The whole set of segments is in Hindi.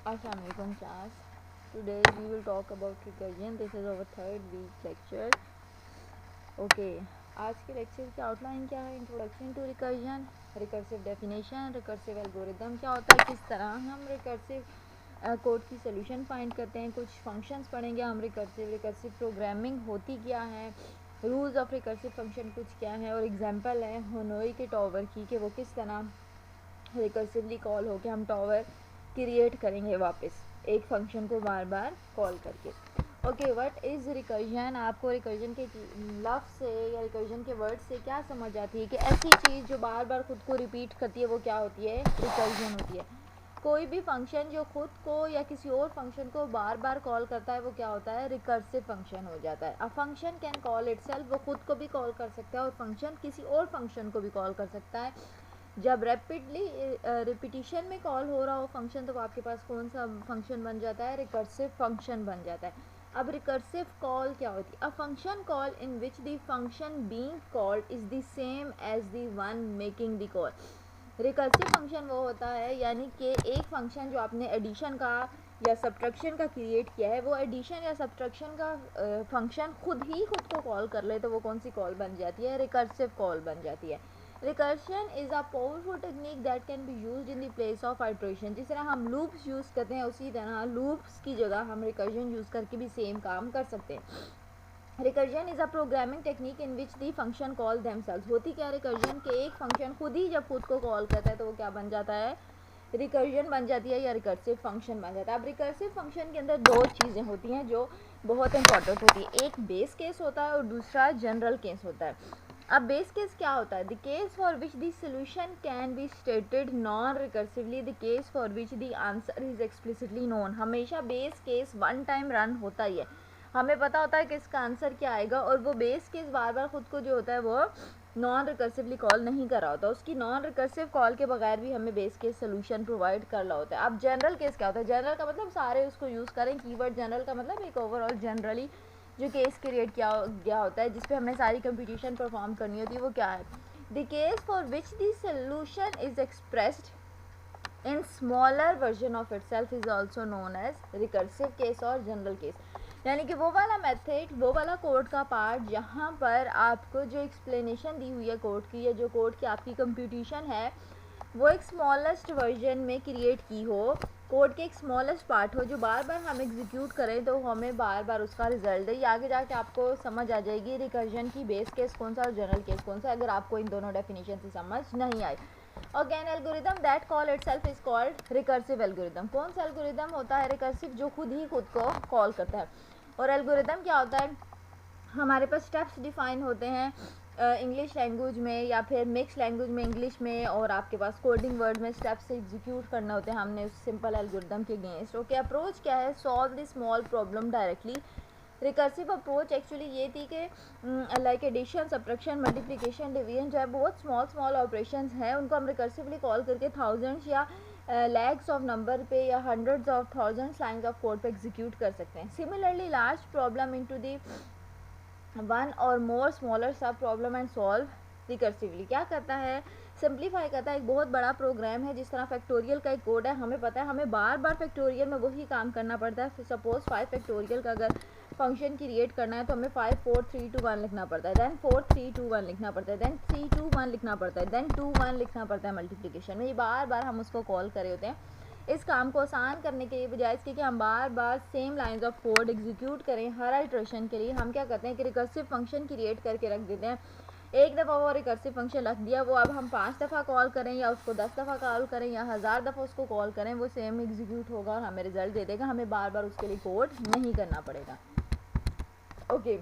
Assalamualaikum class. Today we will talk about recursion. This is our third week lecture. Okay. आज के लेक्चर की आउटलाइन क्या है? Introduction to recursion, recursive definition, recursive algorithm क्या होता है, किस तरह हम रिकर्सिव कोड की सोल्यूशन फाइंड करते हैं, कुछ फंक्शंस पढ़ेंगे हम रिकर्सिव प्रोग्रामिंग होती क्या है, रूल्स ऑफ रिकर्सिव फंक्शन कुछ क्या है, और एग्जांपल है होनोई के टॉवर की कि वो किस तरह रिकर्सिवली कॉल हो के हम टॉवर क्रिएट करेंगे वापस एक फंक्शन को बार बार कॉल करके. Okay, what is recursion? आपको रिकर्जन के लफ्ज़ से या रिकर्जन के वर्ड से क्या समझ आती है कि ऐसी चीज़ जो बार बार खुद को रिपीट करती है वो क्या होती है? रिकर्जन होती है. कोई भी फंक्शन जो खुद को या किसी और फंक्शन को बार बार कॉल करता है वो क्या होता है? रिकर्सिव फंक्शन हो जाता है. A function can call itself, वो खुद को भी कॉल कर सकता है और फंक्शन किसी और फंक्शन को भी कॉल कर सकता है. जब रैपिडली रिपीटिशन में कॉल हो रहा हो फंक्शन तो आपके पास कौन सा फंक्शन बन जाता है? रिकर्सिव फंक्शन बन जाता है. अब रिकर्सिव कॉल क्या होती है? A function call in which the function being called is the same as the one making the call. Recursive function वो होता है यानी कि एक फंक्शन जो आपने एडिशन का या सब्ट्रैक्शन का क्रिएट किया है वो एडिशन या सब्ट्रैक्शन का फंक्शन खुद को कॉल कर ले तो वो कौन सी कॉल बन जाती है? रिकर्सिव कॉल बन जाती है. Recursion is a powerful technique that can be used in the place of iteration. जिस तरह हम लूप्स यूज़ करते हैं उसी तरह लूप्स की जगह हम रिकर्जन यूज़ करके भी सेम काम कर सकते हैं. Recursion is a programming technique in which the function call themselves. होती क्या रिकर्जन के एक फंक्शन खुद ही जब खुद को कॉल करता है तो वो क्या बन जाता है? रिकर्जन बन जाती है या रिकर्सिव फंक्शन बन जाता है. अब रिकर्सिव फंक्शन के अंदर दो चीज़ें होती हैं जो बहुत इंपॉर्टेंट होती है. एक बेस केस होता है और दूसरा जनरल केस होता है. अब बेस केस क्या होता है? The case for which the solution can be stated non recursively, the case for which the answer is explicitly known. हमेशा base case one time run होता ही है, हमें पता होता है कि इसका आंसर क्या आएगा और वो बेस केस बार बार खुद को जो होता है वो नॉन रिकर्सिवली कॉल नहीं कर रहा होता. उसकी नॉन रिकर्सिव कॉल के बगैर भी हमें बेस केस सोल्यूशन प्रोवाइड कर रहा होता है. अब जनरल केस क्या होता है? जनरल का मतलब सारे उसको यूज़ करें. कीवर्ड जनरल का मतलब एक ओवरऑल जनरली जो केस क्रिएट किया गया होता है जिस पे हमने सारी कंप्यूटेशन परफॉर्म करनी होती है वो क्या है? The case for which the solution is expressed in smaller version of itself is also known as recursive case और जनरल केस. यानी कि वो वाला मेथड, वो वाला कोड का पार्ट जहाँ पर आपको जो एक्सप्लेनेशन दी हुई है कोड की या जो कोड की आपकी कंप्यूटेशन है वो एक स्मॉलेस्ट वर्जन में क्रिएट की हो, कोड के एक स्मॉलेस्ट पार्ट हो जो बार बार हम एग्जीक्यूट करें तो हमें बार बार उसका रिजल्ट है. आगे जाके आपको समझ आ जाएगी रिकर्जन की बेस केस कौन सा और जनरल केस कौन सा अगर आपको इन दोनों डेफिनेशन से समझ नहीं आए. Again algorithm that call itself is called recursive algorithm. कौन सा एल्गोरिदम होता है रिकर्सिव? जो खुद ही खुद को कॉल करता है. और एल्गोरिदम क्या होता है? हमारे पास स्टेप्स डिफाइन होते हैं इंग्लिश लैंग्वेज में या फिर मिक्स लैंग्वेज में इंग्लिश में, और आपके पास कोडिंग वर्ड में स्टेप्स एग्जीक्यूट करना होते हैं हमने उस सिंपल एल्गोरिदम के अगेंस्ट. ओके, अप्रोच क्या है? Solve the small problem directly. Recursive approach actually ये थी कि like addition, subtraction, multiplication, division जो है बहुत स्मॉल ऑपरेशंस हैं उनको हम रिकर्सिवली कॉल करके थाउजेंड्स या लैक्स ऑफ नंबर पे या hundreds of thousands lines of code पे एग्जीक्यूट कर सकते हैं. Similarly large problem into the one और मोर स्मॉलर सब प्रॉब्लम एंड सॉल्व रिकर्सिवली. क्या करता है? सिंप्लीफाई करता है. एक बहुत बड़ा प्रोग्राम है जिस तरह फैक्टोरियल का एक कोड है, हमें पता है हमें बार बार फैक्टोरियल में वही काम करना पड़ता है. सपोज 5 फैक्टोरियल का अगर फंक्शन क्रिएट करना है तो हमें 5 4 3 2 1 लिखना पड़ता है, देन 4 3 2 1 लिखना पड़ता है, देन 3 2 1 लिखना पड़ता है, देन 2 1 लिखना पड़ता है मल्टीप्लिकेशन में. ये बार बार हम उसको कॉल करे होते हैं. इस काम को आसान करने के बजाय इसके कि हम बार बार same lines of code execute करें हर इटरेशन के लिए, हम क्या करते हैं कि रिकर्सिव फंक्शन क्रिएट करके रख देते हैं. एक दफ़ा वो रिकर्सिव फंक्शन रख दिया, वो अब हम 5 दफ़ा कॉल करें या उसको 10 दफ़ा कॉल करें या 1000 दफ़ा उसको कॉल करें वो सेम एग्जीक्यूट होगा और हमें रिजल्ट दे देगा. हमें बार बार उसके लिए कोड नहीं करना पड़ेगा. ओके,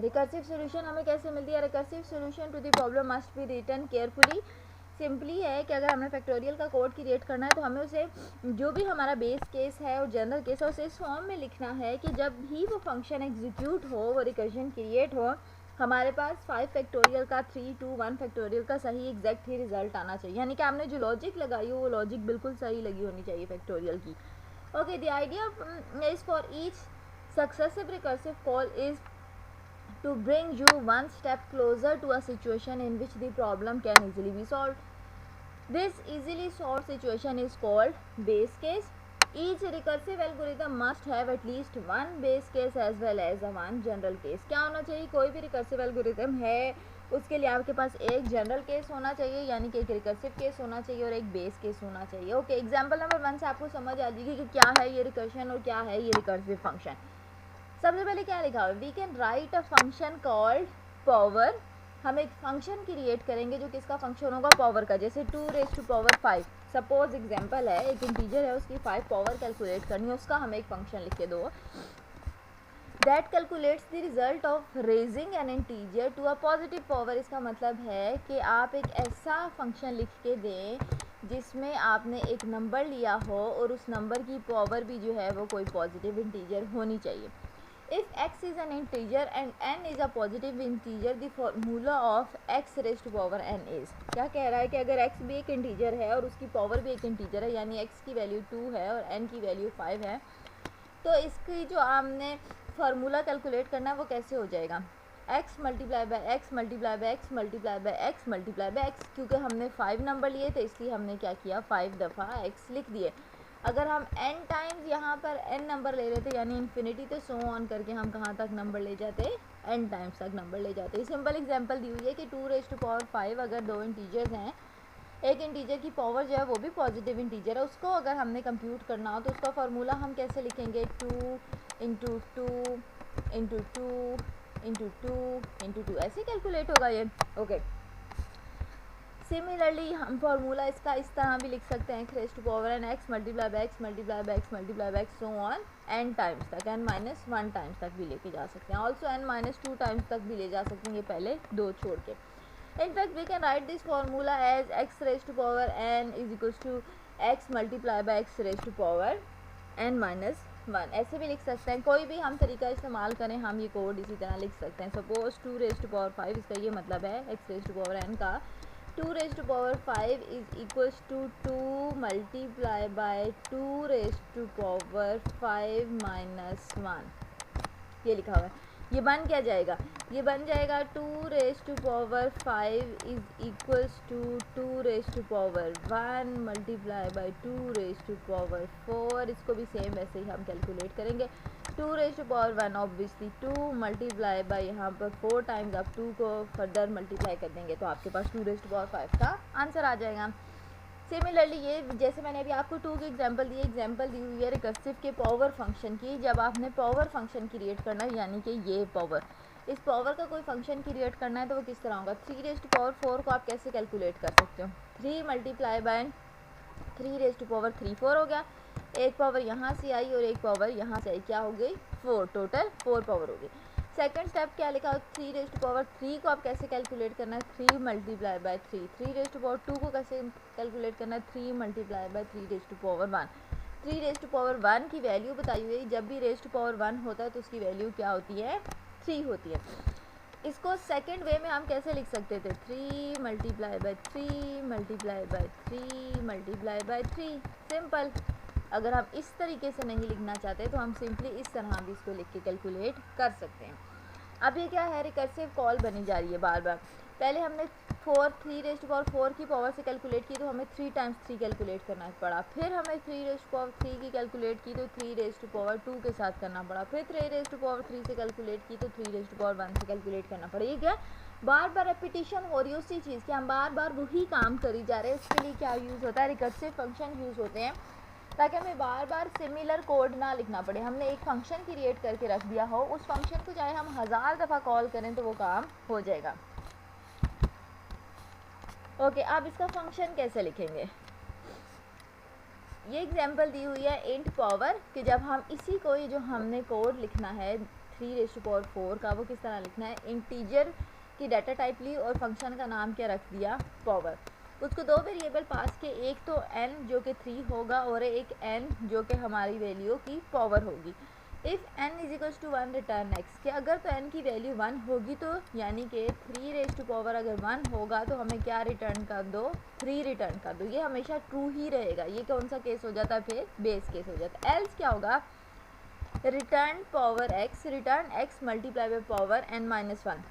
रिकर्सिव सोल्यूशन हमें कैसे मिलती है? Recursive solution to the problem must be written carefully. Simply है कि अगर हमें फैक्टोरियल का कोड क्रिएट करना है तो हमें उसे जो भी हमारा बेस केस है और जनरल केस है उसे इस फॉर्म में लिखना है कि जब भी वो फंक्शन एग्जीक्यूट हो, वो रिकर्जन क्रिएट हो, हमारे पास 5 फैक्टोरियल का 3 2 1 फैक्टोरियल का सही एग्जैक्ट ही रिजल्ट आना चाहिए. यानी कि आपने जो लॉजिक लगाई हो वो लॉजिक बिल्कुल सही लगी होनी चाहिए फैक्टोरियल की. Okay, the idea is for each successive recursive call is to bring you one step closer to a situation in which the problem can easily be solved. This easily solved situation is called base case. Each recursive algorithm must have at least one base case as well as a one general case. क्या होना चाहिए, कोई भी रिकर्सिव एल्गोरिथम है उसके लिए आपके पास एक जनरल केस होना चाहिए, यानी कि एक रिकर्सिव केस होना चाहिए और एक बेस केस होना चाहिए। ओके, एग्जांपल नंबर 1 से आपको समझ आ जाएगी कि क्या है ये रिकर्शन और क्या है ये रिकर्सिव फंक्शन। सबसे पहले क्या लिखा हुआ है, we can write a function called power. हम एक फंक्शन क्रिएट करेंगे जो किसका फंक्शन होगा, पावर का। जैसे 2 raise to power 5, suppose example है, एक इंटीजर है उसकी 5 पावर कैलकुलेट करनी है, उसका हमें एक फंक्शन लिख के दो that calculates the result of raising an integer to a positive power. इसका मतलब है कि आप एक ऐसा फंक्शन लिख के दें जिसमें आपने एक नंबर लिया हो और उस नंबर की पावर भी जो है वो कोई पॉजिटिव इंटीजर होनी चाहिए। If x is an integer and n is a positive integer, the formula of x raised to power n is। क्या कह रहा है कि अगर x भी एक इंटीजर है और उसकी पावर भी एक इंटीजर है, यानी x की वैल्यू 2 है और n की वैल्यू 5 है, तो इसकी जो हमने फार्मूला कैलकुलेट करना है वो कैसे हो जाएगा, x multiply by x multiply by x multiply by x multiply by x। क्योंकि हमने 5 नंबर लिए थे इसलिए हमने क्या किया, 5 दफ़ा x लिख दिए। अगर हम n टाइम्स यहाँ पर n नंबर ले लेते, यानी इन्फिनिटी तो सो ऑन करके हम कहाँ तक नंबर ले जाते, n टाइम्स तक नंबर ले जाते। सिंपल एग्जांपल दी हुई है कि 2 रेज़ टू पावर 5, अगर दो इंटीजर्स हैं, एक इंटीजर की पावर जो है वो भी पॉजिटिव इंटीजर है, उसको अगर हमने कंप्यूट करना हो तो उसका फार्मूला हम कैसे लिखेंगे, 2 इंटू 2 इंटू 2 इंटू 2 इंटू 2, ऐसे कैलकुलेट होगा ये। ओके, सिमिलरली हम फार्मूला इसका इस तरह भी लिख सकते हैं, raise to power N X multiply by X multiply by X multiply by X so on n times तक, n माइनस 1 टाइम्स तक भी लेके जा सकते हैं, ऑल्सो n माइनस 2 टाइम्स तक भी ले जा सकते हैं, ये पहले दो छोड़ के। In fact, we can write this formula as x raised to power n is equals to x multiply by x raised to power n minus 1। ऐसे भी लिख सकते हैं, कोई भी हम तरीका इस्तेमाल करें हम ये कोड इसी तरह लिख सकते हैं। सपोज 2 रेज़ टू पावर 5, इसका ये मतलब है x raise to power n का 2 raise to power 5 is equals to 2 multiply by 2 raise to power 5 minus 1, ये लिखा हुआ है। ये बन क्या जाएगा, ये बन जाएगा 2 raise to power 5 is equals to 2 raise to power 1 multiply by 2 raise to power 4। इसको भी सेम वैसे ही हम कैलकुलेट करेंगे, 2 raise to power 1 obviously 2 multiply by यहाँ पर 4 टाइम्स, आप 2 को फर्दर मल्टीप्लाई कर देंगे तो आपके पास 2 रेज़ टू पावर 5 का आंसर आ जाएगा। सिमिलरली ये जैसे मैंने अभी आपको 2 की एग्जांपल दी हुई है रिकर्सिव के पावर फंक्शन की। जब आपने पावर फंक्शन क्रिएट करना है, यानी कि ये पावर, इस पावर का कोई फंक्शन क्रिएट करना है तो वो किस तरह होगा, 3 रेज़ टू पावर 4 को आप कैसे कैलकुलेट कर सकते हो, 3 multiply by 3 raise to power 3 4 हो गया, एक पावर यहाँ से आई और एक पावर यहाँ से आई, क्या हो गई 4, टोटल 4 पावर हो गई। सेकंड स्टेप क्या लिखा, 3 रेज़ टू पावर 3 को आप कैसे कैलकुलेट करना है, 3 multiply by 3, 3 raise to power 2 को कैसे कैलकुलेट करना है, 3 multiply by 3 raise to power 1। 3 raise to power 1 की वैल्यू बताई हुई है, जब भी रेज़ टू पावर 1 होता है तो उसकी वैल्यू क्या होती है, 3 होती है। इसको सेकंड वे में हम कैसे लिख सकते थे, 3 multiply by 3 multiply by 3 multiply by 3, simple. अगर आप इस तरीके से नहीं लिखना चाहते तो हम सिंपली इस तरह भी इसको लिख के कैलकुलेट कर सकते हैं। अब ये क्या है, रिकर्सिव कॉल बनी जा रही है बार बार। पहले हमने 3 रेज़ टू पावर 4 की पावर से कैलकुलेट की तो हमें 3 टाइम्स 3 कैलकुलेट करना पड़ा, फिर हमें 3 रेज़ टू पावर 3 की कैलकुलेट की तो 3 रेज़ टू पावर 2 के साथ करना पड़ा, फिर 3 रेज़ टू पावर 3 से कैलकुलेट की तो 3 रेज़ टू पावर 1 से कैलकुलेट करना पड़ा। ये क्या बार बार रेपिटेशन हो रही है उसी चीज़ की, हम बार बार वही काम करी जा रहे हैं। उसके लिए क्या यूज़ होता है, रिकर्सिव फंक्शन यूज़ होते हैं ताकि हमें बार बार सिमिलर कोड ना लिखना पड़े। हमने एक फंक्शन क्रिएट करके रख दिया हो, उस फंक्शन को चाहे हम 1000 दफ़ा कॉल करें तो वो काम हो जाएगा। ओके, अब इसका फंक्शन कैसे लिखेंगे, ये एग्जांपल दी हुई है इंट पावर, कि जब हम इसी को जो हमने कोड लिखना है 3 रेज़ टू पावर 4 का, वो किस तरह लिखना है, इंटीजर की डाटा टाइप ली और फंक्शन का नाम क्या रख दिया, पावर। उसको दो वेरिएबल पास के, एक तो n जो कि 3 होगा और एक n जो कि हमारी वैल्यू की पावर होगी। If n is equals to 1 return x, कि अगर तो n की वैल्यू 1 होगी तो यानी कि 3 रेज़ टू पावर अगर 1 होगा तो हमें क्या रिटर्न कर दो, 3 रिटर्न कर दो। ये हमेशा ट्रू ही रहेगा। ये कौन सा केस हो जाता है, फिर बेस केस हो जाता है। एल्स क्या होगा, return power x, return x multiply by power n minus 1।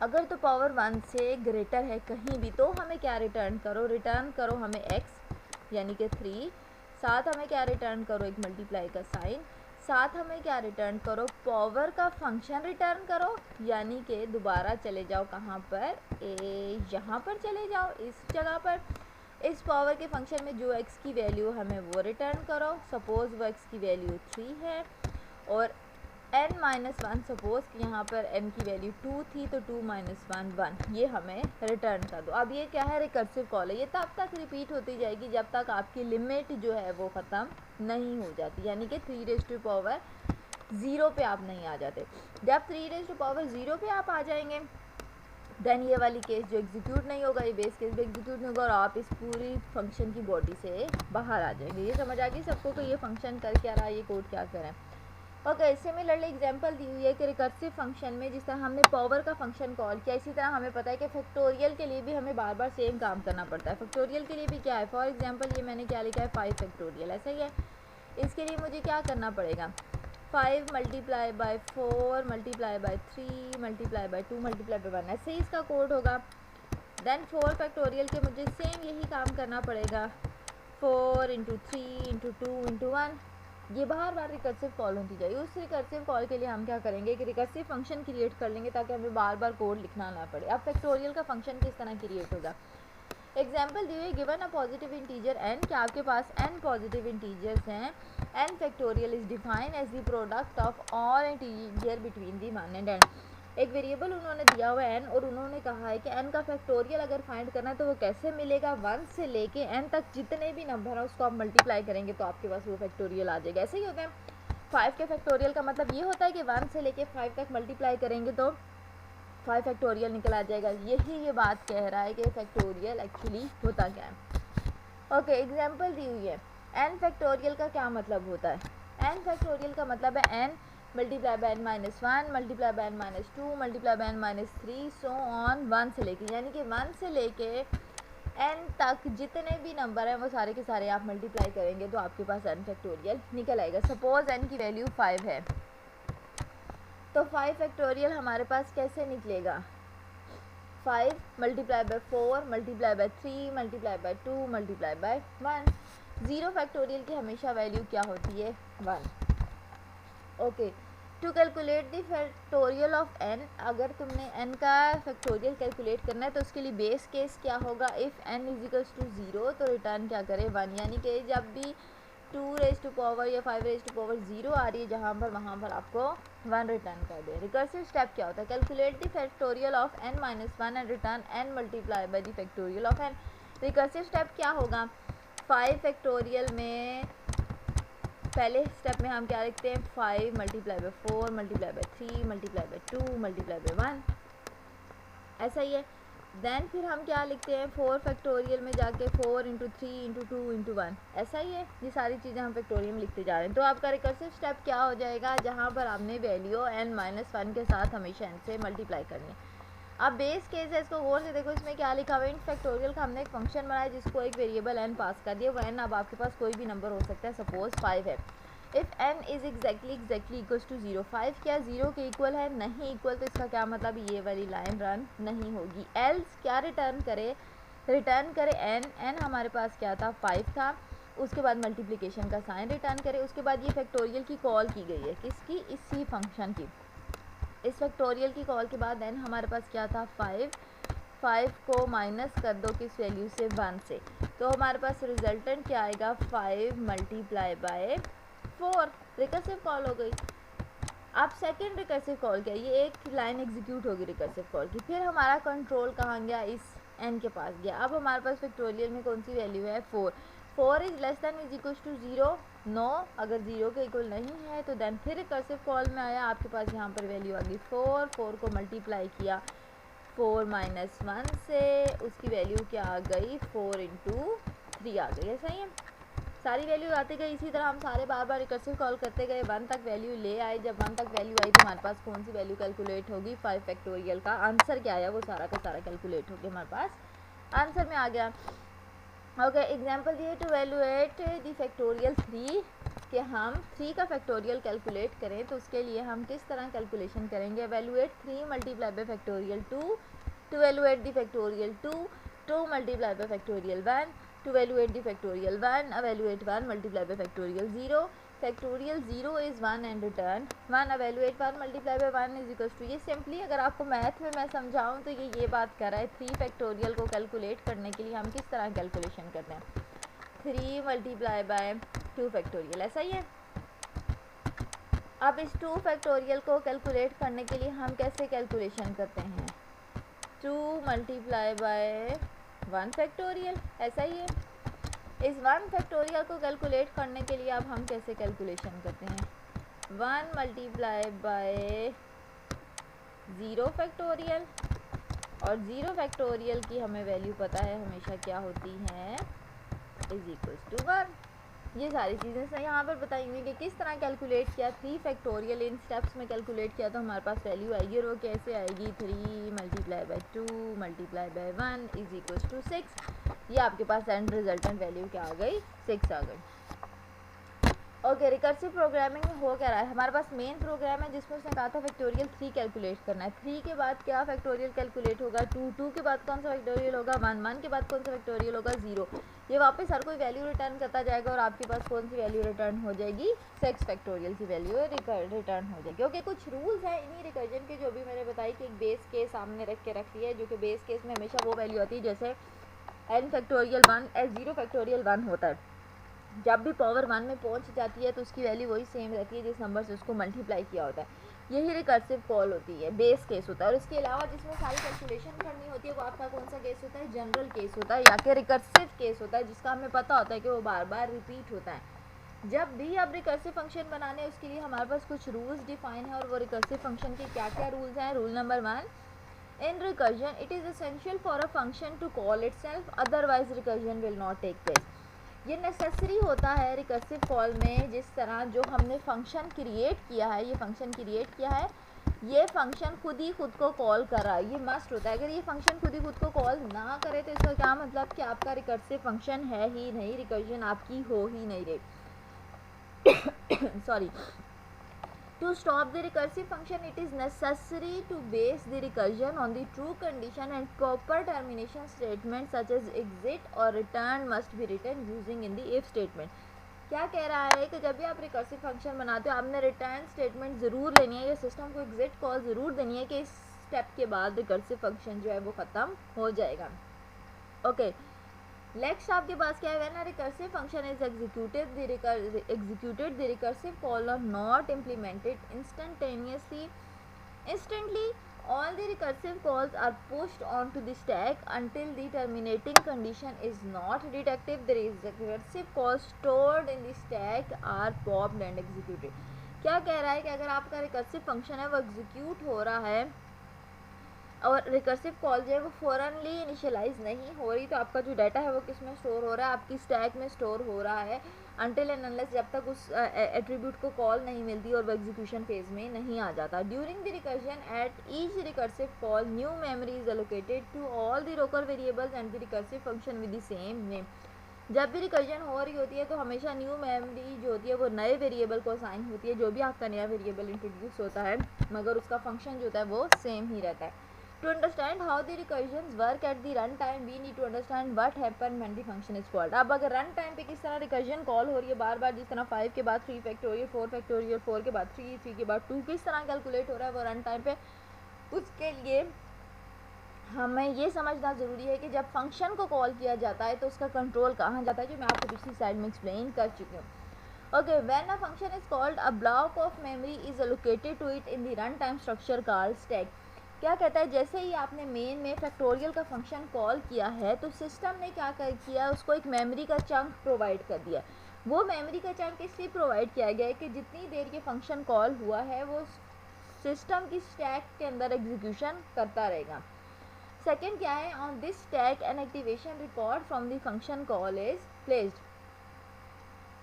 अगर तो पावर 1 से ग्रेटर है कहीं भी तो हमें क्या रिटर्न करो, रिटर्न करो हमें x यानी कि 3। साथ हमें क्या रिटर्न करो, एक मल्टीप्लाई का साइन, साथ हमें क्या रिटर्न करो, पावर का फंक्शन रिटर्न करो, यानी कि दोबारा चले जाओ कहाँ पर, यहाँ पर चले जाओ, इस जगह पर, इस पावर के फंक्शन में जो x की वैल्यू हमें वो रिटर्न करो। सपोज़ वो x की वैल्यू 3 है और n माइनस 1, सपोज़ कि यहाँ पर n की वैल्यू 2 थी तो 2 माइनस 1 1, ये हमें रिटर्न कर दो। अब ये क्या है, रिकर्सिव कॉल है, ये तब तक रिपीट होती जाएगी जब तक आपकी लिमिट जो है वो ख़त्म नहीं हो जाती, यानी कि 3 रेज़ टू पावर 0 पे आप नहीं आ जाते। जब 3 रेज़ टू पावर 0 पे आप आ जाएंगे देन ये वाली केस जो एग्जीक्यूट नहीं होगा, ये बेस केस भी एग्जीक्यूट नहीं होगा और आप इस पूरी फंक्शन की बॉडी से बाहर आ जाएंगे। ये समझ आ गई सबको कि ये फंक्शन कर क्या रहा है, ये कोड क्या करें। ओके, सिमिलरली एग्जांपल दी हुई है कि रिकर्सिव फंक्शन में जिस तरह हमने पावर का फंक्शन कॉल किया, इसी तरह हमें पता है कि फैक्टोरियल के लिए भी हमें बार बार सेम काम करना पड़ता है। फैक्टोरियल के लिए भी क्या है, फॉर एग्जांपल ये मैंने क्या लिखा है 5 फैक्टोरियल, ऐसा ही है। इसके लिए मुझे क्या करना पड़ेगा, 5 multiply by 4 multiply by 3 multiply by 2 multiply by 1, ऐसे ही इसका कोड होगा। देन 4 फैक्टोरियल के मुझे सेम यही काम करना पड़ेगा, 4 इंटू 3 इंटू 2 इंटू 1, ये बार बार रिकर्सिव कॉल होती जाएगी। उस रिकर्सिव कॉल के लिए हम क्या करेंगे कि रिकर्सिव फंक्शन क्रिएट कर लेंगे ताकि हमें बार बार कोड लिखना ना पड़े। अब फैक्टोरियल का फंक्शन किस तरह क्रिएट होगा, एग्जाम्पल दिए, given a positive integer n, क्या आपके पास n पॉजिटिव इंटीजर्स हैं, n factorial is define as the product of all integer between the 1 and n। एक वेरिएबल उन्होंने दिया हुआ है n और उन्होंने कहा है कि n का फैक्टोरियल अगर फाइंड करना है तो वो कैसे मिलेगा, 1 से लेके n तक जितने भी नंबर हैं उसको आप मल्टीप्लाई करेंगे तो आपके पास वो फैक्टोरियल आ जाएगा। ऐसे ही होता है 5 के फैक्टोरियल का मतलब ये होता है कि 1 से लेके 5 तक मल्टीप्लाई करेंगे तो 5 फैक्टोरियल निकल आ जाएगा। यही ये बात कह रहा है कि फैक्टोरियल एक्चुअली होता क्या है। ओके, एग्जांपल दी हुई है, n फैक्टोरियल का क्या मतलब होता है, n फैक्टोरियल का मतलब है n multiply by n minus 1 multiply bye n minus 2 multiply bye n minus 3 so on 1 से लेके, यानी कि 1 से लेके n तक जितने भी नंबर हैं वो सारे के सारे आप मल्टीप्लाई करेंगे तो आपके पास n फैक्टोरियल निकल आएगा। सपोज n की वैल्यू 5 है तो 5 फैक्टोरियल हमारे पास कैसे निकलेगा, 5 multiply by 4 multiply by 3 multiply by 2 multiply by 1। 0 factorial की हमेशा वैल्यू क्या होती है, 1। Okay, to calculate the factorial of n, अगर तुमने n का फैक्टोरियल कैलकुलेट करना है तो उसके लिए बेस केस क्या होगा, if n is equals to 0 तो रिटर्न क्या करे 1, यानी कि जब भी 2 रेज टू पावर या 5 रेज टू पावर 0 आ रही है जहाँ पर वहाँ पर आपको 1 रिटर्न कर दे। रिकर्सिव स्टेप क्या होता है, calculate the factorial of n minus 1 and return n multiply by the factorial of n। Recursive step क्या होगा, 5 फैक्टोरियल में पहले स्टेप में हम क्या लिखते हैं, 5 multiply by 4 multiply by 3 multiply by 2 multiply by 1, ऐसा ही है। देन फिर हम क्या लिखते हैं, 4 फैक्टोरियल में जाके 4 इंटू 3 इंटू 2 इंटू 1, ऐसा ही है। ये सारी चीज़ें हम फैक्टोरियल में लिखते जा रहे हैं। तो आपका रिकर्सिव स्टेप क्या हो जाएगा, जहाँ पर आपने वैल्यू n माइनस 1 के साथ हमेशा n से मल्टीप्लाई करनी है। अब बेस केस है, इसको गौर से देखो, इसमें क्या लिखा हुआ है, इन फैक्टोरियल का हमने एक फंक्शन बनाया जिसको एक वेरिएबल n पास कर दिया। वो n अब आपके पास कोई भी नंबर हो सकता है, सपोज 5 है। If n is exactly equals to 0, 5 क्या 0 के इक्वल है, नहीं इक्वल, तो इसका क्या मतलब, ये वाली लाइन रन नहीं होगी। एल्स क्या रिटर्न करे n हमारे पास क्या था 5 था, उसके बाद मल्टीप्लिकेशन का साइन रिटर्न करे, उसके बाद ये फैक्टोरियल की कॉल की गई है, किसकी, इसी फंक्शन की। इस फैक्टोरियल की कॉल के बाद n हमारे पास क्या था 5 को माइनस कर दो किस वैल्यू से, 1 से, तो हमारे पास रिजल्टेंट क्या आएगा, 5 मल्टीप्लाई बाय 4, रिकर्सिव कॉल हो गई। अब सेकंड रिकर्सिव कॉल क्या, ये एक लाइन एग्जीक्यूट होगी रिकर्सिव कॉल की, फिर हमारा कंट्रोल कहाँ गया, इस n के पास गया। अब हमारे पास फैक्टोरियल में कौन सी वैल्यू है, 4 is less than is equal to 0, no, अगर 0 के इक्वल नहीं है तो देन फिर रिकर्सिव कॉल में आया, आपके पास यहाँ पर वैल्यू आ गई 4 को मल्टीप्लाई किया 4 माइनस 1 से, उसकी वैल्यू क्या आ गई, 4 इंटू 3 आ गई। ऐसा ही है, सारी वैल्यू आती गई। इसी तरह हम सारे बार बार रिकर्सिव कॉल करते गए, 1 तक वैल्यू ले आए। जब 1 तक वैल्यू आई तो हमारे पास कौन सी वैल्यू कैलकुलेट होगी, 5 फैक्टोरियल का आंसर क्या आया वो सारा का सारा कैलकुलेट होकर हमारे पास आंसर में आ गया। ओके, एग्जाम्पल दिए, टू वैल्यूएट द फैक्टोरियल 3, कि हम 3 का फैक्टोरियल कैलकुलेट करें तो उसके लिए हम किस तरह कैलकुलेशन करेंगे, evaluate 3 multiply by factorial 2, to evaluate the factorial 2 multiply by factorial 1, to evaluate the factorial. 1 evaluate 1 multiply by factorial 0. Factorial 0 is 1 and return 1 evaluate 1 multiply by 1 is equals to, ये सिंपली अगर आपको मैथ में मैं समझाऊँ तो ये बात कर रहा है 3 फैक्टोरियल को कैलकुलेट करने के लिए हम किस तरह कैलकुलेशन करते हैं, 3 मल्टीप्लाई बाय 2 फैक्टोरियल, ऐसा ही है। अब इस 2 फैक्टोरियल को कैलकुलेट करने के लिए हम कैसे कैलकुलेशन करते हैं, 2 मल्टीप्लाई बाय 1 फैक्टोरियल, ऐसा ही है। इस 1 फैक्टोरियल को कैलकुलेट करने के लिए अब हम कैसे कैलकुलेशन करते हैं, 1 मल्टीप्लाई बाय 0 फैक्टोरियल, और 0 फैक्टोरियल की हमें वैल्यू पता है हमेशा क्या होती है, इज इक्वल्स टू 1। ये सारी चीज़ें से यहाँ पर बताई हुई कि किस तरह कैलकुलेट किया, 3 फैक्टोरियल इन स्टेप्स में कैलकुलेट किया तो हमारे पास वैल्यू आएगी, और वो कैसे आएगी, 3 multiply by 2 multiply by 1 is equals to 6। ये आपके पास एंड रिजल्टेंट वैल्यू क्या आ गई, 6 आ गई। ओके, रिकर्सिव प्रोग्रामिंग में हो क्या रहा है, हमारे पास मेन प्रोग्राम है जिसमें उसने कहा था फैक्टोरियल 3 कैलकुलेट करना है, 3 के बाद क्या फैक्टोरियल कैलकुलेट होगा, 2, 2 के बाद कौन सा फैक्टोरियल होगा, 1, 1 के बाद कौन सा फैक्टोरियल होगा, 0। ये वापस हर कोई वैल्यू रिटर्न करता जाएगा और आपके पास कौन सी वैल्यू रिटर्न हो जाएगी, 6 फैक्टोरियल की वैल्यू रिटर्न हो जाएगी। ओके, कुछ रूल्स हैं इन्हीं रिकर्जन के जो भी मैंने बताई कि एक बेस केस सामने रख के रख लिया है, जो कि बेस केस में हमेशा वो वैल्यू आती है जैसे n फैक्टोरियल 1 0 फैक्टोरियल 1 होता है, जब भी पावर 1 में पहुंच जाती है तो उसकी वैल्यू वही सेम रहती है जिस नंबर से उसको मल्टीप्लाई किया होता है, यही रिकर्सिव कॉल होती है, बेस केस होता है। और इसके अलावा जिसमें सारी कैलकुलेशन करनी होती है वो आपका कौन सा केस होता है, जनरल केस होता है या कि रिकर्सिव केस होता है, जिसका हमें पता होता है कि वो बार बार रिपीट होता है। जब भी आप रिकर्सिव फंक्शन बनाने हैं उसके लिए हमारे पास कुछ रूल्स डिफाइन है, और वो रिकर्सिव फंक्शन के क्या क्या रूल्स हैं। Rule number 1, in recursion it is essential for a function to call itself, otherwise recursion will not take place। ये नेसेसरी होता है रिकर्सिव कॉल में, जिस तरह जो हमने फंक्शन क्रिएट किया है, ये फंक्शन क्रिएट किया है, ये फंक्शन खुद ही खुद को कॉल कर रहा है, ये मस्ट होता है। अगर ये फंक्शन खुद ही खुद को कॉल ना करे तो इसका क्या मतलब कि आपका रिकर्सिव फंक्शन है ही नहीं, रिकर्जन आपकी हो ही नहीं रही। Sorry, to stop the recursive function it is necessary to base the recursion on the true condition, and proper termination statements such as exit or return must be written using in the if statement। क्या कह रहा है कि जब भी आप रिकर्सिव फंक्शन बनाते हो आपने रिटर्न स्टेटमेंट ज़रूर लेनी है या सिस्टम को एग्जिट कॉल ज़रूर देनी है कि इस स्टेप के बाद रिकर्सिव फंक्शन जो है वो ख़त्म हो जाएगा। ओके, नेक्स्ट आपके पास क्या है, when a recursive function is executed the recursive call are not implemented instantly all the recursive calls are pushed onto the stack until the terminating condition is not detected। the recursive calls stored in the stack are popped and executed। क्या कह रहा है कि अगर आपका रिकर्सिव फंक्शन है वो एग्जीक्यूट हो रहा है और रिकर्सिव कॉल जो है वो फ़ौरनली इनिशियलाइज नहीं हो रही, तो आपका जो डाटा है वो किस में स्टोर हो रहा है, आपकी स्टैक में स्टोर हो रहा है अनटिल एंड अनलेस जब तक उस एट्रीब्यूट को कॉल नहीं मिलती और वो एग्जीक्यूशन फेज में नहीं आ जाता। During the recursion at each recursive call new memory is allocated to all the local variables and the recursive function with the same name. जब भी रिकर्जन हो रही होती है तो हमेशा न्यू मेमोरी जो होती है वो नए वेरिएबल को असाइन होती है, जो भी आपका नया वेरिएबल इंट्रोड्यूस होता है, मगर उसका फंक्शन जो होता है वो सेम ही रहता है। To understand how the recursions work at the run time, we need to understand what happen when the function is called। अब अगर रन टाइम पे किस तरह रिकर्जन कॉल हो रही है बार बार, जिस तरह 5 के बाद 3 फैक्टोरियल, 4 फैक्टोरियल, 4 के बाद 3, 3 के बाद 2, किस तरह कैलकुलेट हो रहा है वो रन टाइम पे, उसके लिए हमें ये समझना ज़रूरी है कि जब फंक्शन को कॉल किया जाता है तो उसका कंट्रोल कहाँ जाता है, जो मैं आपको पिछली स्लाइड में एक्सप्लेन कर चुकी हूँ। Okay, when a function is called a block of memory is allocated to it in the run time structure called stack. क्या कहता है, जैसे ही आपने मेन में फैक्टोरियल का फंक्शन कॉल किया है तो सिस्टम ने क्या किया, उसको एक मेमोरी का चंक प्रोवाइड कर दिया। वो मेमोरी का चंक इसलिए प्रोवाइड किया गया है कि जितनी देर ये फंक्शन कॉल हुआ है वो सिस्टम की स्टैक के अंदर एग्जीक्यूशन करता रहेगा। सेकेंड क्या है, on this stack an activation record from the function call is placed.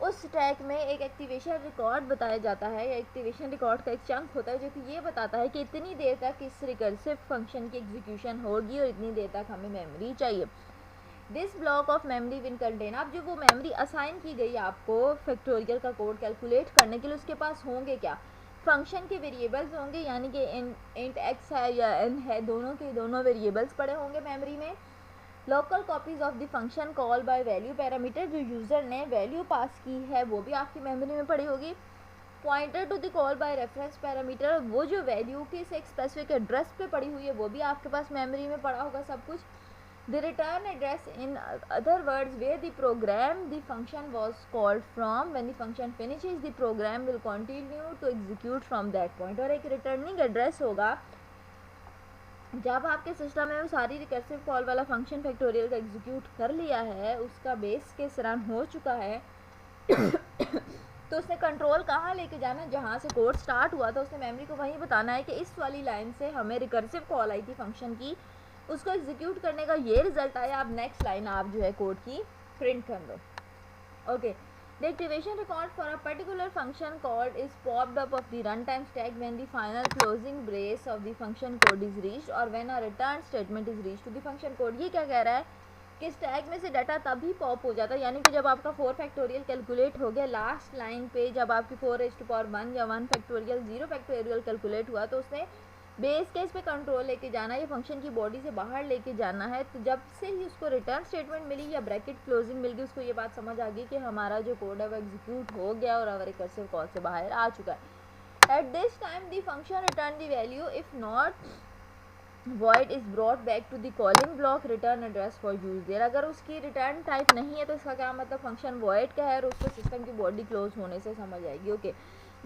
उस स्टैक में एक एक्टिवेशन रिकॉर्ड बताया जाता है, या एक्टिवेशन रिकॉर्ड का एक चंक होता है जो कि ये बताता है कि इतनी देर तक इस रिकर्सिव फंक्शन की एग्जीक्यूशन होगी और इतनी देर तक हमें मेमोरी चाहिए। This block of memory will contain, अब जो वो मेमोरी असाइन की गई आपको फैक्टोरियल का कोड कैलकुलेट करने के लिए, उसके पास होंगे क्या, फंक्शन के वेरिएबल्स होंगे, यानी कि इंट एक्स है या एन है, दोनों के दोनों वेरिएबल्स पड़े होंगे मेमोरी में, local copies of the function call by value parameter, जो यूज़र ने वैल्यू पास की है वो भी आपकी मेमोरी में पड़ी होगी। Pointer to the call by reference parameter, वो जो वैल्यू किस एक स्पेसिफिक एड्रेस पे पड़ी हुई है वो भी आपके पास मेमोरी में पड़ा होगा सब कुछ। The return address, in other words, where the program the function was called from, when the function finishes the program will continue to execute from that point। और एक रिटर्निंग एड्रेस होगा जब आपके सिस्टम में वो सारी रिकर्सिव कॉल वाला फंक्शन फैक्टोरियल का एग्जीक्यूट कर लिया है, उसका बेस केस रन हो चुका है तो उसने कंट्रोल कहाँ लेके जाना, जहाँ से कोड स्टार्ट हुआ था उसने मेमोरी को वहीं बताना है कि इस वाली लाइन से हमें रिकर्सिव कॉल आई थी फंक्शन की, उसको एग्जीक्यूट करने का ये रिजल्ट आया, अब नेक्स्ट लाइन आप जो है कोड की प्रिंट कर दो। Okay, the activation record for a particular function called is popped up off the run time stack when the final closing brace of the function code is reached और when a return statement is reached to the function code. ये क्या कह रहा है कि स्टैक में से डाटा तभी पॉप हो जाता है, यानी कि जब आपका 4 फैक्टोरियल कैलकुलेट हो गया लास्ट लाइन पे, जब आपकी 4⁻1 या 1 फैक्टोरियल 0 फैक्टोरियल कैलकुलेट हुआ तो उसने बेस केस पे कंट्रोल लेके जाना है, ये फंक्शन की बॉडी से बाहर लेके जाना है। तो जब से ही उसको रिटर्न स्टेटमेंट मिली या ब्रैकेट क्लोजिंग मिल गई, उसको ये बात समझ आ गई कि हमारा जो कोड है वो एग्जीक्यूट हो गया और हमारे रिकर्सिव कॉल से बाहर आ चुका है। At this time the function return the value, if not void is brought back to the calling block return address for use there। अगर उसकी रिटर्न टाइप नहीं है तो इसका क्या मतलब, फंक्शन void का है और उसको सिस्टम की बॉडी क्लोज होने से समझ आएगी। Okay,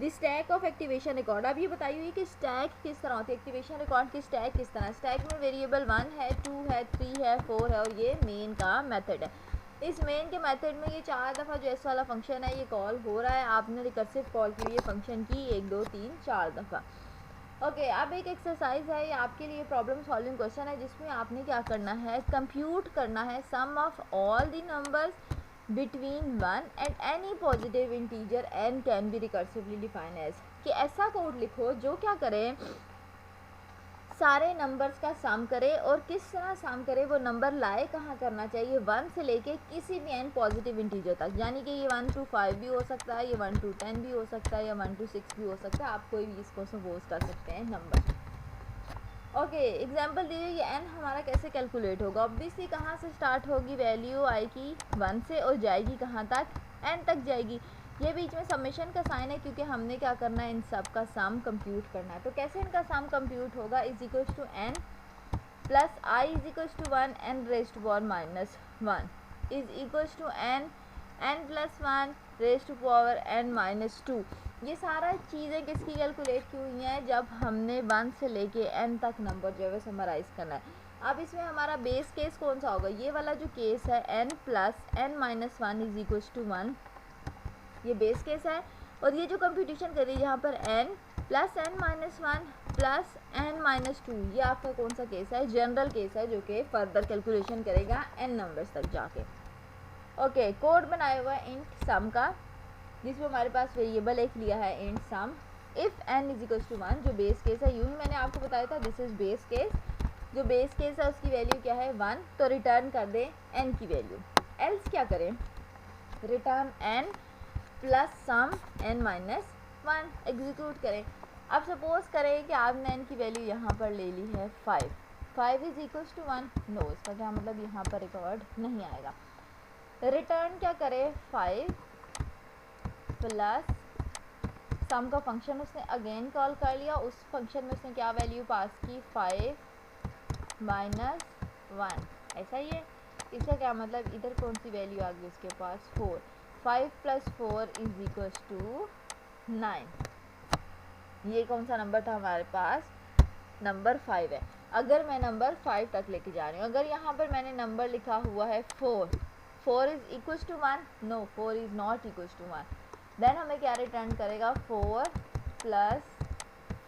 the stack of activation record, अब ये बताई हुई कि स्टैक किस तरह होती है, एक्टिवेशन रिकॉर्ड की स्टैक किस तरह। स्टैक में वेरिएबल 1 है, 2 है, 3 है, 4 है और ये मेन का मेथड है। इस मेन के मेथड में ये 4 दफ़ा जो एस वाला फंक्शन है ये कॉल हो रहा है, आपने रिकर्सिव कॉल के लिए फंक्शन की 1 2 3 4 दफ़ा। ओके, अब एक एक्सरसाइज है, ये आपके लिए प्रॉब्लम सॉल्विंग क्वेश्चन है जिसमें आपने क्या करना है, कंप्यूट करना है sum of all the numbers between 1 and any positive integer n can be recursively define as, कि ऐसा कोड लिखो जो क्या करे, सारे नंबर्स का सम करे और किस तरह सम करे, वो नंबर लाए कहाँ करना चाहिए 1 से लेके किसी भी n पॉजिटिव इंटीजर तक, यानी कि ये 1 to 5 भी हो सकता है, ये 1 to 10 भी हो सकता है या 1 to 6 भी हो सकता है, आप कोई भी इसको सपोज कर सकते हैं नंबर। ओके, एग्जांपल दीजिए ये n हमारा कैसे कैलकुलेट होगा। ऑब्वियसली कहाँ से स्टार्ट होगी, वैल्यू आएगी 1 से और जाएगी कहाँ तक, n तक जाएगी। ये बीच में समेशन का साइन है क्योंकि हमने क्या करना है, इन सब का सम कंप्यूट करना है। तो कैसे इनका सम कंप्यूट होगा, is equals to n plus i is equals to 1 n raise to power minus 1 is equals to n plus 1 raise to power n minus 2। ये सारा चीज़ें किसकी कैलकुलेट की हुई हैं, जब हमने 1 से लेके n तक नंबर जो है वो समराइज़ करना है। अब इसमें हमारा बेस केस कौन सा होगा, ये वाला जो केस है n plus n minus 1 is equals to 1, ये बेस केस है। और ये जो कंप्यूटेशन करी यहाँ पर n plus n minus 1 plus n minus 2, ये आपका कौन सा केस है, जनरल केस है जो कि फर्दर कैलकुलेशन करेगा n नंबर्स तक जाके। ओके, कोड बनाया हुआ है इंट सम का, जिसमें हमारे पास वेरिएबल एक लिया है int sum. If n is equals to 1, जो बेस केस है, यूँ ही मैंने आपको बताया था दिस इज़ बेस केस, जो बेस केस है उसकी वैल्यू क्या है 1, तो रिटर्न कर दे n की वैल्यू। एल्स क्या करें, रिटर्न n प्लस सम n माइनस 1 एग्जीक्यूट करें। अब सपोज करें कि आपने n की वैल्यू यहाँ पर ले ली है 5 इज इक्वल्स टू 1, नो, इसका क्या मतलब यहाँ पर रिकॉर्ड नहीं आएगा। रिटर्न क्या करे, 5 प्लस सम का फंक्शन उसने अगेन कॉल कर लिया, उस फंक्शन में उसने क्या वैल्यू पास की 5 माइनस 1, ऐसा ही है। इसका क्या मतलब, इधर कौन सी वैल्यू आ गई उसके पास 4, 5 प्लस 4 इज इक्वल्स टू 9। ये कौन सा नंबर था हमारे पास, नंबर 5 है। अगर मैं नंबर 5 तक लेके जा रही हूँ, अगर यहाँ पर मैंने नंबर लिखा हुआ है 4 is equals to 1, no 4 is not equals to 1, then हमें क्या रिटर्न करेगा 4 प्लस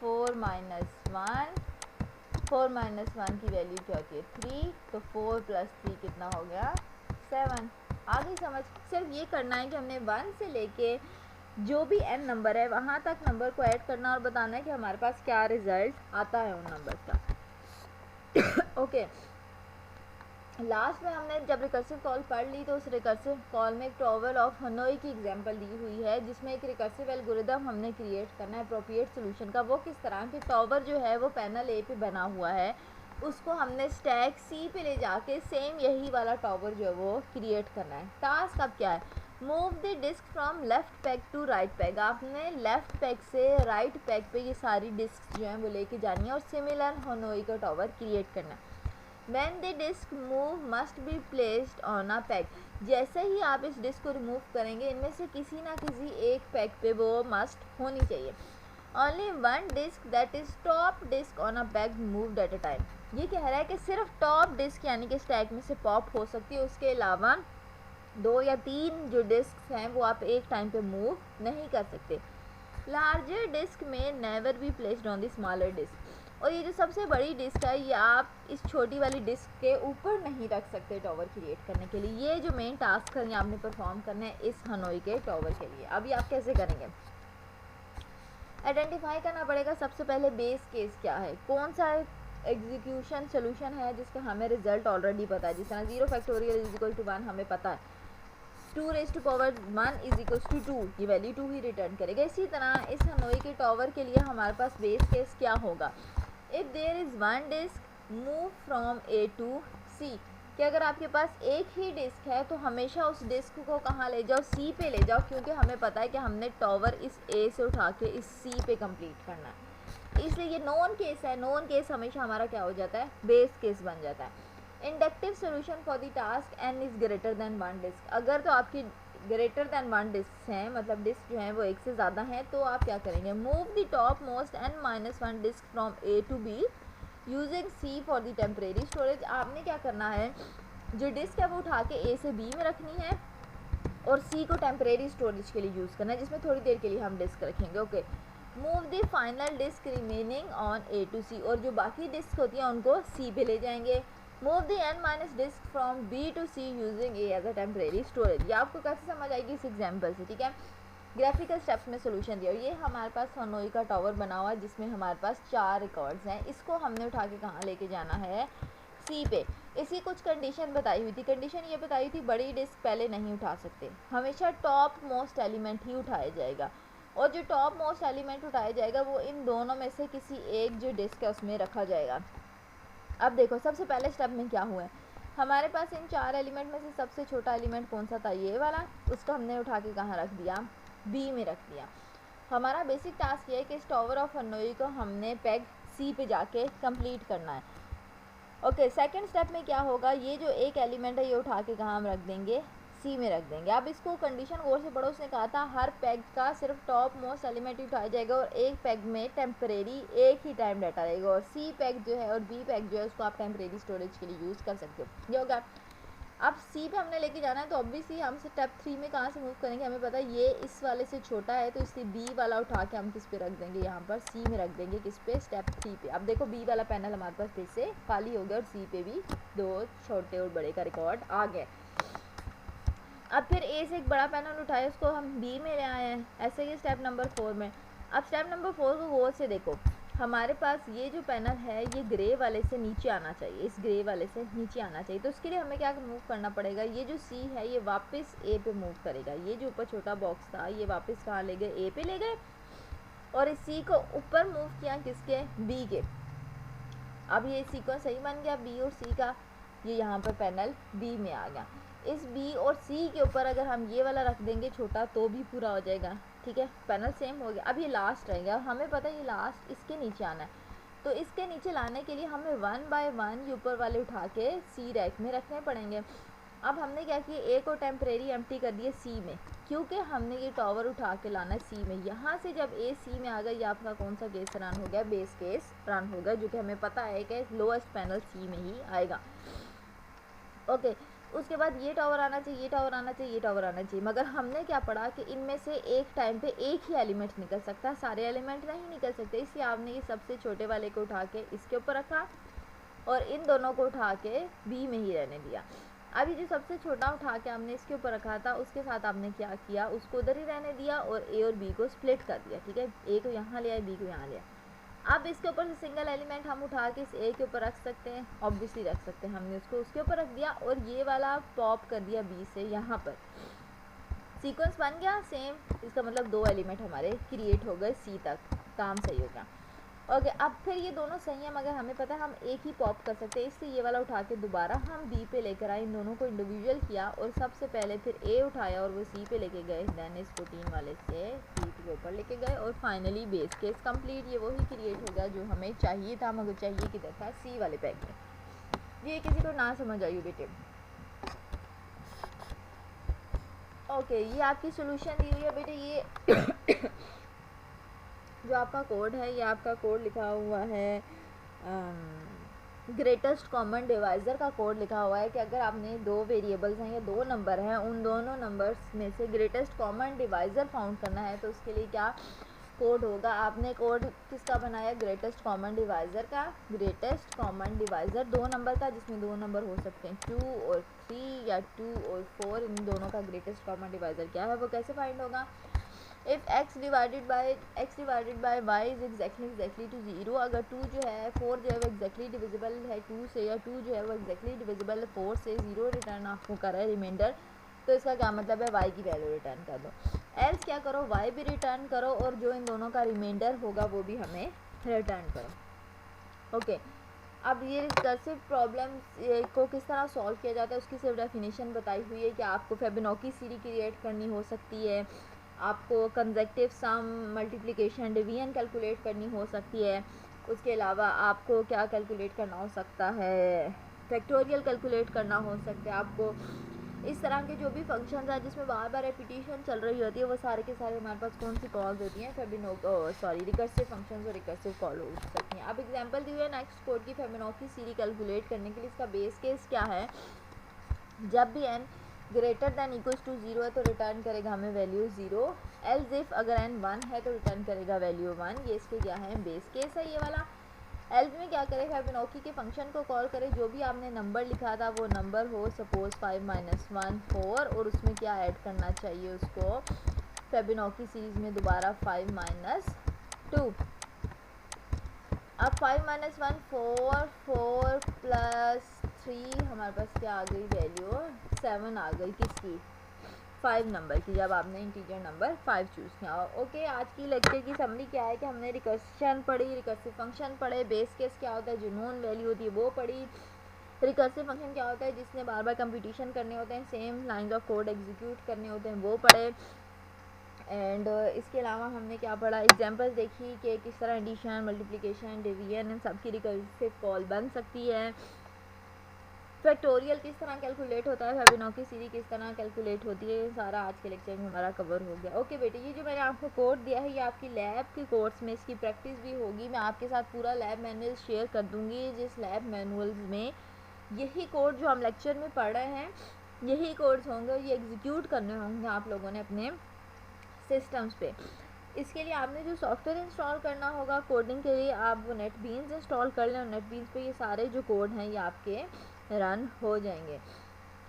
4 माइनस 1, 4 माइनस 1 की वैल्यू क्या होती है 3, तो 4 प्लस 3 कितना हो गया 7। आ गई समझ। सिर्फ ये करना है कि हमने 1 से लेके जो भी n नंबर है वहाँ तक नंबर को ऐड करना और बताना है कि हमारे पास क्या रिजल्ट आता है उन नंबर का। ओके, लास्ट में हमने जब रिकर्सिव कॉल पढ़ ली तो उस रिकर्सिव कॉल में एक टॉवल ऑफ हनोई की एग्जांपल दी हुई है, जिसमें एक रिकर्सिव एल्गोरिदम हमने क्रिएट करना है अप्रोप्रिएट सोल्यूशन का। वो किस तरह कि टॉवर जो है वो पैनल ए पे बना हुआ है उसको हमने स्टैक सी पे ले जाके सेम यही वाला टॉवर जो है वो क्रिएट करना है। टास्क अब क्या है, move the disk from left peg to right peg. आपने लेफ्ट पैक से राइट पैक पे ये सारी डिस्क जो हैं वो लेके जानी है और सिमिलर हानोई का टॉवर क्रिएट करना है। When the disk move must be placed on a pack. जैसे ही आप इस डिस्क को रिमूव करेंगे इनमें से किसी ना किसी एक पैक पे वो मस्ट होनी चाहिए। Only one disk that is top disk on a pack moved at a time। ये कह रहा है कि सिर्फ टॉप डिस्क यानी कि स्टैक में से पॉप हो सकती है, उसके अलावा 2 या 3 जो डिस्क हैं वो आप एक टाइम पे मूव नहीं कर सकते। लार्जर डिस्क में never be placed on the smaller disk. और ये जो सबसे बड़ी डिस्क है ये आप इस छोटी वाली डिस्क के ऊपर नहीं रख सकते टॉवर क्रिएट करने के लिए। ये जो मेन टास्क है आपने परफॉर्म करना है इस हनोई के टॉवर के लिए। अभी आप कैसे करेंगे, आइडेंटिफाई करना पड़ेगा सबसे पहले बेस केस क्या है, कौन सा एग्जीक्यूशन सोल्यूशन है जिसका हमें रिजल्ट ऑलरेडी पता है। जिस तरह 0 फैक्टोरियल इज इक्वल टू 1 हमें पता है, 2 raise to power 1 is equal to 2, ये वैल्यू 2 ही रिटर्न करेगा। इसी तरह इस हनोई के टॉवर के लिए हमारे पास बेस केस क्या होगा, if there is one disk move from A to C, कि अगर आपके पास एक ही डिस्क है तो हमेशा उस डिस्क को कहाँ ले जाओ, सी पे ले जाओ, क्योंकि हमें पता है कि हमने टॉवर इस ए से उठा के इस सी पे कंप्लीट करना है। इसलिए ये नॉन केस है, नॉन केस हमेशा हमारा क्या हो जाता है, बेस केस बन जाता है। Inductive solution for the task n is greater than one disk. अगर तो आपकी ग्रेटर देन वन डिस्क हैं, मतलब डिस्क जो हैं वो एक से ज़्यादा हैं, तो आप क्या करेंगे, move the top most n minus one disk from A to B using C for the temporary storage. आपने क्या करना है, जो डिस्क है वो उठा के ए से बी में रखनी है और सी को टेम्परेरी स्टोरेज के लिए यूज़ करना है, जिसमें थोड़ी देर के लिए हम डिस्क रखेंगे। Okay, move the final disk remaining on A to C, और जो बाकी डिस्क होती हैं उनको सी पे ले जाएंगे। Move the n minus disk from B to C using A as a temporary storage. ये आपको कैसे समझ आएगी इस एग्जाम्पल से, ठीक है। ग्राफिकल स्टेप्स में सोल्यूशन दिया, और ये हमारे पास हनोई का टॉवर बना हुआ है जिसमें हमारे पास 4 रिकॉर्ड्स हैं। इसको हमने उठा के कहाँ लेके जाना है, सी पे। इसकी कुछ कंडीशन बताई हुई थी, कंडीशन ये बताई थी बड़ी डिस्क पहले नहीं उठा सकते, हमेशा टॉप मोस्ट एलिमेंट ही उठाया जाएगा, और जो टॉप मोस्ट एलिमेंट उठाया जाएगा वो इन दोनों में से किसी एक जो डिस्क है उसमें रखा जाएगा। अब देखो सबसे पहले स्टेप में क्या हुआ है, हमारे पास इन 4 एलिमेंट में से सबसे छोटा एलिमेंट कौन सा था, ये वाला, उसको हमने उठा के कहाँ रख दिया, बी में रख दिया। हमारा बेसिक टास्क ये है कि इस टॉवर ऑफ हनोई को हमने पैग सी पे जाके कंप्लीट करना है। ओके, सेकंड स्टेप में क्या होगा, ये जो एक एलिमेंट है ये उठा के कहाँ हम रख देंगे, सी में रख देंगे। अब इसको कंडीशन गौर से पढ़ो, उसने कहा था हर पैग का सिर्फ टॉप मोस्ट एलिमेंट ही उठाया जाएगा और एक पैग में टेम्परेरी एक ही टाइम डाटा रहेगा, और सी पैग जो है और बी पैग जो है उसको आप टेम्परेरी स्टोरेज के लिए यूज़ कर सकते हो। ये होगा। अब सी पे हमने लेके जाना है तो ऑब्वियसली हम स्टेप 3 में कहाँ से मूव करेंगे, हमें पता है ये इस वाले से छोटा है तो इसलिए बी वाला उठा के हम किस पे रख देंगे, यहाँ पर सी में रख देंगे, किस पे, स्टेप 3 पे। अब देखो बी वाला पैनल हमारे पास फिर से खाली हो गया और सी पे भी 2 छोटे और बड़े का रिकॉर्ड आ गया। अब फिर ए से एक बड़ा पैनल उठाया, उसको हम बी में ले आए हैं, ऐसे ही स्टेप नंबर 4 में। अब स्टेप नंबर 4 को गौर से देखो, हमारे पास ये जो पैनल है ये ग्रे वाले से नीचे आना चाहिए, इस ग्रे वाले से नीचे आना चाहिए, तो उसके लिए हमें क्या मूव करना पड़ेगा, ये जो सी है ये वापस ए पे मूव करेगा, ये जो ऊपर छोटा बॉक्स था ये वापस कहाँ ले गए, ए पे ले गए, और इस सी को ऊपर मूव किया किसके, बी के। अब ये सीक्वेंस सही बन गया बी और सी का, ये यहाँ पर पैनल बी में आ गया। इस बी और सी के ऊपर अगर हम ये वाला रख देंगे छोटा तो भी पूरा हो जाएगा, ठीक है, पैनल सेम हो गया। अब ये लास्ट रहेगा, हमें पता है ये लास्ट इसके नीचे आना है, तो इसके नीचे लाने के लिए हमें 1 बाय 1 ये ऊपर वाले उठा के सी रैक में रखने पड़ेंगे। अब हमने क्या किया, ए को टेम्परेरी एम्प्टी कर दिए सी में, क्योंकि हमने ये टॉवर उठा के लाना है सी में। यहाँ से जब ए सी में आ गया, ये आपका कौन सा केस रन हो गया, बेस केस रन हो गया, जो कि हमें पता है कि लोएस्ट पैनल सी में ही आएगा। ओके, उसके बाद ये टावर आना चाहिए, ये टावर आना चाहिए, ये टावर आना चाहिए, मगर हमने क्या पढ़ा कि इनमें से एक टाइम पे एक ही एलिमेंट निकल सकता है, सारे एलिमेंट नहीं निकल सकते, इसलिए आपने ये सबसे छोटे वाले को उठा के इसके ऊपर रखा और इन दोनों को उठा के बी में ही रहने दिया। अब ये जो सबसे छोटा उठा के हमने इसके ऊपर रखा था उसके साथ आपने क्या किया, उसको उधर ही रहने दिया और ए और बी को स्प्लिट कर दिया, ठीक है, ए को यहाँ ले आए, बी को यहाँ ले आए। अब इसके ऊपर से सिंगल एलिमेंट हम उठा के इस ए के ऊपर रख सकते हैं, ऑब्वियसली रख सकते हैं, हमने उसको उसके ऊपर रख दिया और ये वाला पॉप कर दिया बी से यहाँ पर, सीक्वेंस बन गया सेम, इसका मतलब 2 एलिमेंट हमारे क्रिएट हो गए सी तक, काम सही हो गया। ओके, अब फिर ये दोनों सही है मगर हमें पता है हम एक ही पॉप कर सकते हैं, इसलिए ये वाला उठा के दोबारा हम बी पे लेकर आए, इन दोनों को इंडिविजुअल किया और सबसे पहले फिर ए उठाया और वो सी पे लेके गए, देन इस 14 वाले से सी के ऊपर लेके गए और फाइनली बेस केस कंप्लीट। ये वही क्रिएट होगा जो हमें चाहिए था मगर चाहिए किधर था, सी वाले पैक में। ये किसी को ना समझ आई बेटे। ओके, ये आपकी सोल्यूशन दी हुई है बेटे। ये जो आपका कोड है, ये आपका कोड लिखा हुआ है ग्रेटेस्ट कॉमन डिवाइज़र का कोड लिखा हुआ है कि अगर आपने दो वेरिएबल्स हैं या दो नंबर हैं, उन दोनों नंबर्स में से ग्रेटेस्ट कॉमन डिवाइज़र फाउंड करना है तो उसके लिए क्या कोड होगा। आपने कोड किसका बनाया, ग्रेटेस्ट कॉमन डिवाइज़र का। ग्रेटेस्ट कॉमन डिवाइज़र दो नंबर का, जिसमें दो नंबर हो सकते हैं 2 और 3 या 2 और 4, इन दोनों का ग्रेटेस्ट कॉमन डिवाइज़र क्या है, वो कैसे फाइंड होगा। If x divided by y is exactly to 0, अगर 2 जो है 4 जो है वो एग्जैक्टली डिविजिबल है 2 से, या 2 जो है वो एग्जैक्टली डिविजिबल है 4 से, 0 रिटर्न आपको कर रहा है रिमाइंडर, तो इसका क्या मतलब है, y की वैल्यू रिटर्न कर दो। एल्स क्या करो, y भी रिटर्न करो और जो इन दोनों का रिमाइंडर होगा वो भी हमें रिटर्न करो। ओके, अब ये रिकर्सिव प्रॉब्लम को किस तरह सॉल्व किया जाता है उसकी सिर्फ डेफिनेशन बताई हुई है कि आपको फेबिनोकी सीरीज क्रिएट करनी हो सकती है, आपको कंसेक्टिव सम, मल्टीप्लिकेशन, डिवीजन कैलकुलेट करनी हो सकती है, उसके अलावा आपको क्या कैलकुलेट करना हो सकता है, फैक्टोरियल कैलकुलेट करना हो सकता है। आपको इस तरह के जो भी फंक्शंस हैं जिसमें बार बार रेपिटेशन चल रही होती है वो सारे के सारे हमारे पास कौन सी कॉल्स होती हैं, रिकर्सिव फंक्शंस और रिकर्सिव कॉल हो सकती हैं। अब एग्जांपल दी हुई है नेक्स्ट कोड की फेबिनोकी सीरीज कैलकुलेट करने के लिए। इसका बेस केस क्या है, जब भी n greater than equals to 0 है तो रिटर्न करेगा हमें वैल्यू 0। एल्स इफ अगर n 1 है तो रिटर्न करेगा वैल्यू 1। ये इसके क्या है, बेस केस है ये वाला। एल्स में क्या करें, फेबिनोकी के फंक्शन को कॉल करें, जो भी आपने नंबर लिखा था वो नंबर हो, सपोज 5 - 1 4, और उसमें क्या ऐड करना चाहिए उसको, फेबिनोकी सीरीज में दोबारा 5 - 2। अब 5 - 1 4, 4 + 3 हमारे पास क्या आ गई वैल्यू, 7 आ गई, किसकी, 5 नंबर की, जब आपने इंटीजर नंबर 5 चूज़ किया। ओके, आज की लेक्चर की समरी क्या है कि हमने रिकर्शन पढ़ी, रिकर्सिव फंक्शन पढ़े, बेस केस क्या होता है, जो नोन वैल्यू होती है वो पढ़ी, रिकर्सिव फंक्शन क्या होता है जिसने बार बार कंपटीशन करने होते हैं, same lines of code execute करने होते हैं, वो पढ़े। एंड इसके अलावा हमने क्या पढ़ा, एग्जांपल्स देखी कि किस तरह एडिशन, मल्टीप्लिकेशन, डिवीजन इन सब की रिकर्सिव कॉल बन सकती है। फैक्टोरियल किस तरह कैलकुलेट होता है, फेबिनोकी सीरीज किस तरह कैलकुलेट होती है, सारा आज के लेक्चर में हमारा कवर हो गया। ओके बेटे, ये जो मैंने आपको कोड दिया है ये आपकी लैब के कोर्स में इसकी प्रैक्टिस भी होगी। मैं आपके साथ पूरा लैब मैनुअल शेयर कर दूँगी, जिस लैब मैनुअल्स में यही कोड जो हम लेक्चर में पढ़ रहे हैं यही कोड्स होंगे, ये एग्जीक्यूट करने होंगे आप लोगों ने अपने सिस्टम्स पे। इसके लिए आपने जो सॉफ्टवेयर इंस्टॉल करना होगा कोडिंग के लिए, आप वो नेटबीन्स इंस्टॉल कर लें और नेटबीन्स पे ये सारे जो कोड हैं ये आपके रन हो जाएंगे।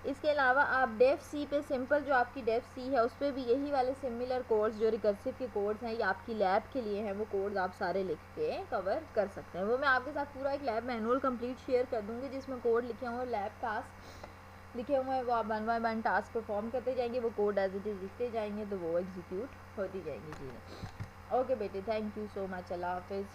इसके अलावा आप डेफ सी पे, सिंपल जो आपकी डेफ सी है उस पर भी यही वाले सिमिलर कोड्स जो रिकर्सिव के कोड्स हैं ये आपकी लैब के लिए हैं, वो कोड्स आप सारे लिख के कवर कर सकते हैं। वो मैं आपके साथ पूरा एक लैब मैनुअल कंप्लीट शेयर कर दूँगी जिसमें कोड लिखे हुए, लैब टास्क लिखे हुए हैं, वो आप 1 बाय 1 टास्क परफॉर्म करते जाएंगे, वो कोड एज इट इज़ लिखते जाएंगे तो वो एग्जीक्यूट होती जाएंगी चीज़ें। ओके बेटे, थैंक यू सो मच, अल्लाह हाफिज़।